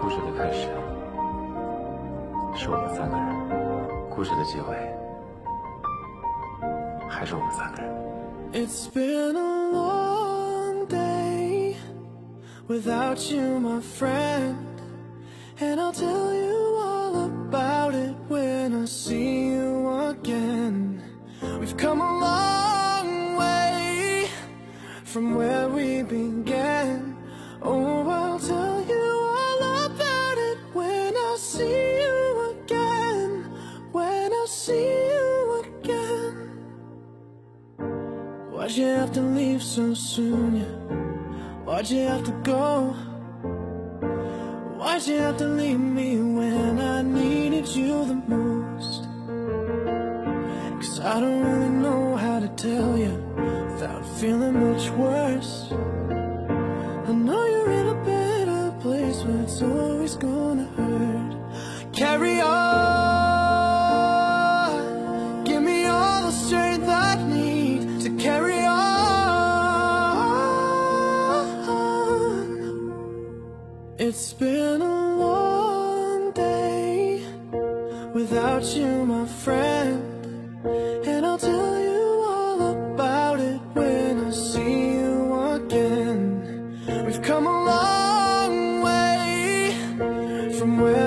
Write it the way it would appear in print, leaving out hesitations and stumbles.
故事的开始是我们三个人，故事的结尾还是我们三个人。 It's been a long day without you, my friend, and I'll tell you all about it when I see you again. We've come a long way from where we began. Oh, I'll tell you all about it when I see you again. When I see you again. Why'd you have to leave so soon, yeah? Why'd you have to go? Why'd you have to leave me when I needed you the most? 'Cause I don't really know how to tell you without feeling much worse. I know you're in a better place, but it's always gonna hurt. Carry on, give me all the strength I need to carry on. It's been a long day without you, my friend, and I'll tell you all about it when I see you again. We've come a long way from where